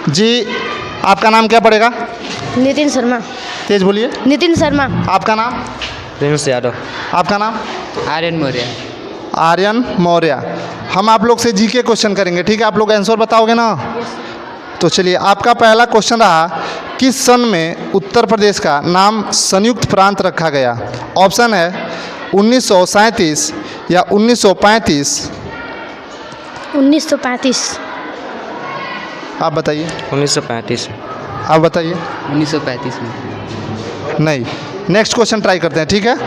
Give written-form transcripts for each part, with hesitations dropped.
जी आपका नाम क्या पड़ेगा? नितिन शर्मा। तेज बोलिए। नितिन शर्मा। आपका नाम? प्रिंस यादव। आपका नाम? आर्यन मौर्य। आर्यन मौर्य। हम आप लोग से जीके क्वेश्चन करेंगे, ठीक है? आप लोग आंसर बताओगे ना? तो चलिए, आपका पहला क्वेश्चन रहा, किस सन में उत्तर प्रदेश का नाम संयुक्त प्रांत रखा गया? ऑप्शन है 1937 या 1935। 1935। आप बताइए। 1935। आप बताइए। 1935 में। नहीं। नेक्स्ट क्वेश्चन ट्राई करते हैं, ठीक है?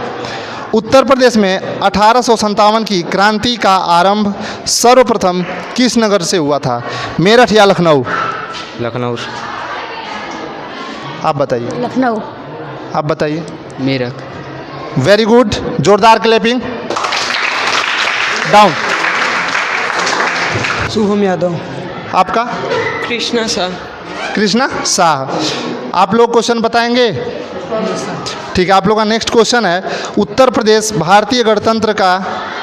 उत्तर प्रदेश में 1857 की क्रांति का आरंभ सर्वप्रथम किस नगर से हुआ था? मेरठ या लखनऊ? लखनऊ। आप बताइए। लखनऊ। आप बताइए। मेरठ। वेरी गुड, जोरदार क्लैपिंग। डाउन। शुभम यादव। आपका? कृष्णा शाह। कृष्णा शाह। आप लोग क्वेश्चन बताएंगे? ठीक है, आप लोग का नेक्स्ट क्वेश्चन है, उत्तर प्रदेश भारतीय गणतंत्र का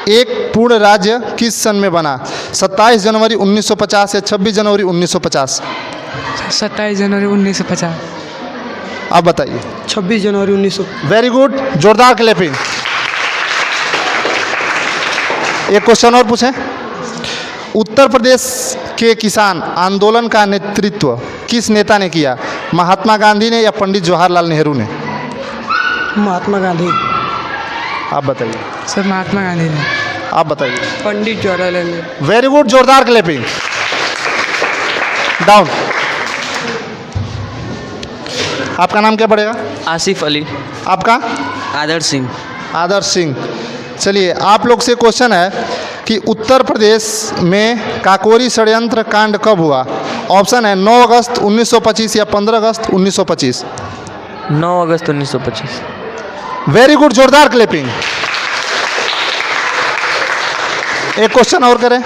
एक पूर्ण राज्य किस सन में बना? 27 जनवरी 1950 या 26 जनवरी 1950? 27 जनवरी 1950। आप बताइए। 26 जनवरी 1900। वेरी गुड, जोरदार क्लैपिंग। एक क्वेश्चन और पूछें। उत्तर प्रदेश के किसान आंदोलन का नेतृत्व किस नेता ने किया? महात्मा गांधी ने या पंडित जवाहरलाल नेहरू ने? महात्मा गांधी। आप बताइए। सर महात्मा गांधी ने। आप बताइए। पंडित जवाहरलाल नेहरू। वेरी गुड, जोरदार क्लैपिंग। डाउन। आपका नाम क्या पड़ेगा? आसिफ अली। आपका? आदर्श सिंह। आदर्श सिंह। चलिए, आप लोग से क्वेश्चन है कि उत्तर प्रदेश में काकोरी षड्यंत्र कांड कब हुआ? ऑप्शन है 9 अगस्त 1925 या 15 अगस्त 1925। 9 अगस्त 1925। वेरी गुड, जोरदार क्लैपिंग। एक क्वेश्चन और करें।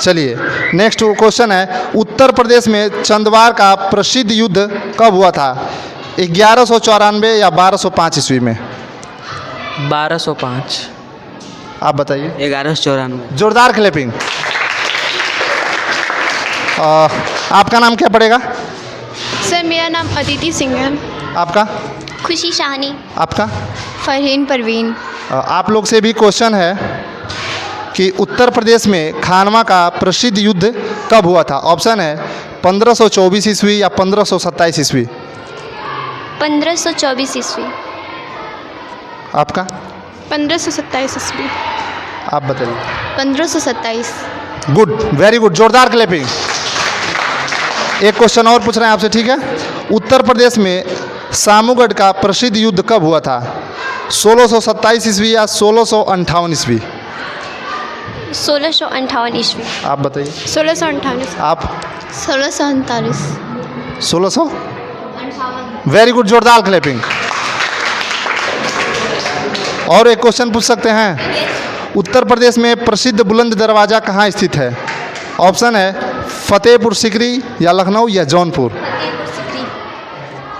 चलिए, नेक्स्ट क्वेश्चन है, उत्तर प्रदेश में चंदवार का प्रसिद्ध युद्ध कब हुआ था? 1194 या 1205 ईस्वी में? 1205। आप बताइए। 1194। जोरदार क्लैपिंग। आपका नाम क्या पड़ेगा? सर मेरा नाम अदिति सिंह है। आपका? खुशी शाहनी। आपका? फरहीन परवीन। आप लोग से भी क्वेश्चन है कि उत्तर प्रदेश में खानवा का प्रसिद्ध युद्ध कब हुआ था? ऑप्शन है 1524 ईस्वी या 1527 ईस्वी? 1524 ईस्वी। आपका? 1527 ईस्वी। आप बताइए। 1527। गुड, वेरी गुड, जोरदार क्लैपिंग। एक क्वेश्चन और पूछ रहे हैं आपसे, ठीक है? उत्तर प्रदेश में सामूगढ़ का प्रसिद्ध युद्ध कब हुआ था? 1627 ईस्वी या 1658 ईस्वी? 1658 ईस्वी। आप बताइए। 1658। आप? 1639। 1600। वेरी गुड, जोरदार क्लैपिंग। और एक क्वेश्चन पूछ सकते हैं, उत्तर प्रदेश में प्रसिद्ध बुलंद दरवाज़ा कहाँ स्थित है? ऑप्शन है फतेहपुर सिकरी या लखनऊ या जौनपुर?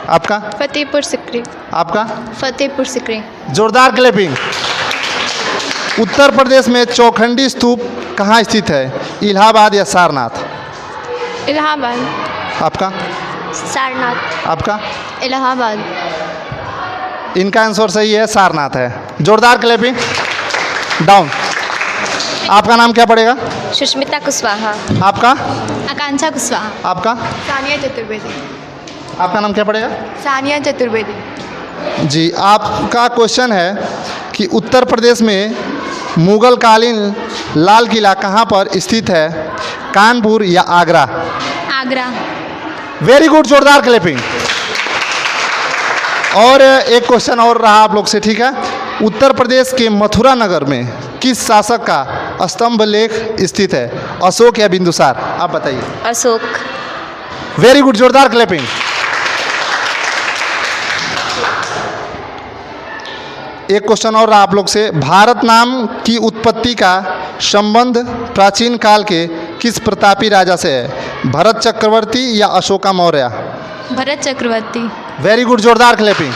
आपका? फतेहपुर सिकरी। आपका? फतेहपुर सिकरी। जोरदार क्लैपिंग। उत्तर प्रदेश में चौखंडी स्तूप कहाँ स्थित है? इलाहाबाद या सारनाथ? इलाहाबाद। आपका? सारनाथ। आपका? इलाहाबाद। इनका आंसर सही है, सारनाथ है। जोरदार क्लैपिंग। डाउन। आपका नाम क्या पड़ेगा? सुष्मिता कुशवाहा। आपका? आकांक्षा कुशवाहा। आपका? सानिया चतुर्वेदी। आपका नाम क्या पड़ेगा? सानिया चतुर्वेदी। जी, आपका क्वेश्चन है कि उत्तर प्रदेश में मुगल कालीन लाल किला कहाँ पर स्थित है? कानपुर या आगरा? आगरा। वेरी गुड, जोरदार क्लैपिंग। और एक क्वेश्चन और रहा आप लोग से, ठीक है? उत्तर प्रदेश के मथुरा नगर में किस शासक का स्तंभ लेख स्थित है? अशोक या बिंदुसार? आप बताइए। अशोक। वेरी गुड, जोरदार क्लैपिंग। एक क्वेश्चन और रहा आप लोग से, भारत नाम की उत्पत्ति का संबंध प्राचीन काल के किस प्रतापी राजा से है? भरत चक्रवर्ती या अशोका मौर्य? भरत चक्रवर्ती। वेरी गुड, जोरदार क्लैपिंग।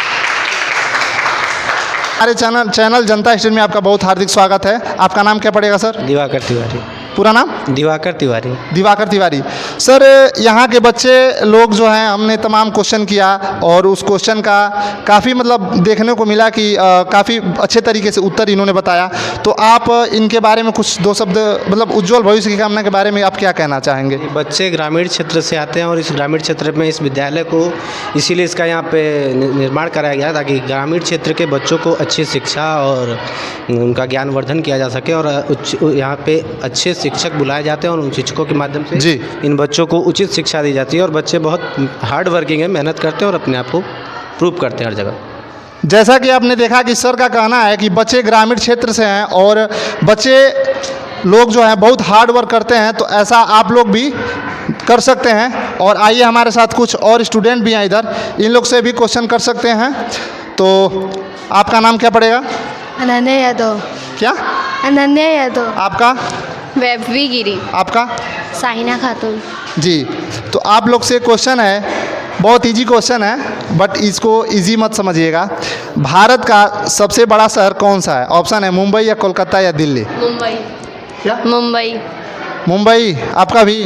हमारे चैनल जनता स्टेट में आपका बहुत हार्दिक स्वागत है। आपका नाम क्या पड़ेगा सर? दिवाकर तिवारी। पूरा नाम? दिवाकर तिवारी। दिवाकर तिवारी। सर यहाँ के बच्चे लोग जो हैं, हमने तमाम क्वेश्चन किया और उस क्वेश्चन का काफ़ी मतलब देखने को मिला कि काफ़ी अच्छे तरीके से उत्तर इन्होंने बताया। तो आप इनके बारे में कुछ दो शब्द, मतलब उज्जवल भविष्य की कामना के बारे में आप क्या कहना चाहेंगे? बच्चे ग्रामीण क्षेत्र से आते हैं और इस ग्रामीण क्षेत्र में इस विद्यालय को इसीलिए इसका यहाँ पे निर्माण कराया गया ताकि ग्रामीण क्षेत्र के बच्चों को अच्छी शिक्षा और उनका ज्ञानवर्धन किया जा सके। और यहाँ पे अच्छे शिक्षक बुलाए जाते हैं और उन शिक्षकों के माध्यम से जी। इन बच्चों को उचित शिक्षा दी जाती है और बच्चे बहुत हार्ड वर्किंग है, मेहनत करते हैं और अपने आप को प्रूव करते हैं हर जगह। जैसा कि आपने देखा कि सर का कहना है कि बच्चे ग्रामीण क्षेत्र से हैं और बच्चे लोग जो हैं बहुत हार्ड वर्क करते हैं, तो ऐसा आप लोग भी कर सकते हैं। और आइए हमारे साथ कुछ और स्टूडेंट भी हैं इधर, इन लोग से भी क्वेश्चन कर सकते हैं। तो आपका नाम क्या पड़ेगा? अनन्या यादव। क्या? अनन्या यादव। आपका? वैभवी गिरी। आपका? साहिना खातून। जी। तो आप लोग से क्वेश्चन है, बहुत इजी क्वेश्चन है, बट इसको इजी मत समझिएगा। भारत का सबसे बड़ा शहर कौन सा है? ऑप्शन है मुंबई या कोलकाता या दिल्ली। मुंबई। क्या? मुंबई। मुंबई। आपका भी?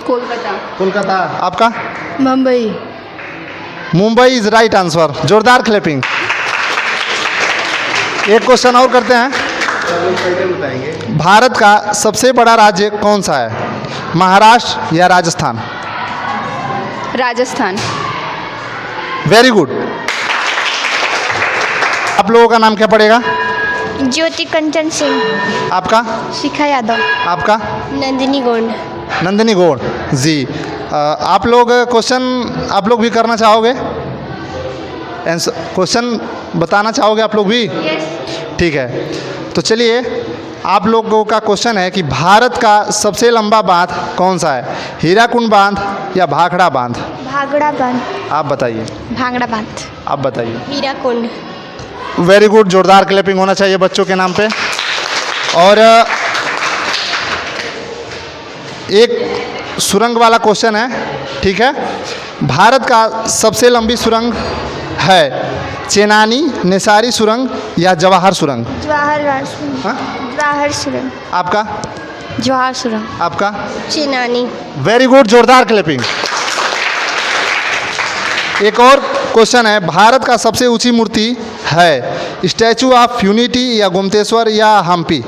कोलकाता। कोलकाता। आपका? Mumbai. Mumbai is right answer. जोरदार क्लैपिंग। एक क्वेश्चन और करते हैं। भारत का सबसे बड़ा राज्य कौन सा है? महाराष्ट्र या राजस्थान? राजस्थान। Very good. आप लोगों का नाम क्या पड़ेगा? ज्योति कंचन सिंह। आपका? शिखा यादव। आपका? नंदिनी गोंड। नंदिनी गौड़ जी। आप लोग क्वेश्चन आप लोग भी करना चाहोगे? क्वेश्चन बताना चाहोगे आप लोग भी? ठीक है, तो चलिए आप लोगों का क्वेश्चन है कि भारत का सबसे लंबा बांध कौन सा है? हीराकुंड बांध या भाखड़ा बांध? भागड़ा बांध। आप बताइए। भांगड़ा बांध। आप बताइए। हीराकुंड। Very good. जोरदार क्लैपिंग होना चाहिए बच्चों के नाम पे। और एक सुरंग वाला क्वेश्चन है, ठीक है? भारत का सबसे लंबी सुरंग है चेनानी, निसारी सुरंग या जवाहर सुरंग? जवाहर सुरंग। हाँ? जवाहर सुरंग। आपका? जवाहर सुरंग। आपका? चेनानी। Very good. जोरदार क्लैपिंग। एक और क्वेश्चन है, भारत का सबसे ऊंची मूर्ति है स्टैचू ऑफ यूनिटी या गोमतेश्वर या Hampi?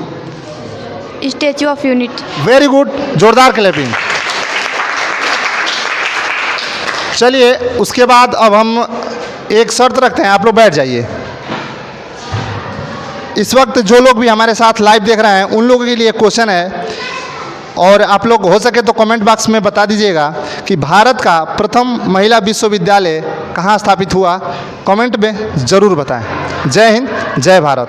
Statue of unity. Very good. जोरदार क्लैपिंग। चलिए उसके बाद अब हम एक शर्त रखते हैं, आप लोग बैठ जाइए। इस वक्त जो लोग भी हमारे साथ लाइव देख रहे हैं उन लोगों के लिए क्वेश्चन है, और आप लोग हो सके तो कमेंट बॉक्स में बता दीजिएगा कि भारत का प्रथम महिला विश्वविद्यालय कहाँ स्थापित हुआ। कमेंट में ज़रूर बताएं। जय हिंद, जय भारत।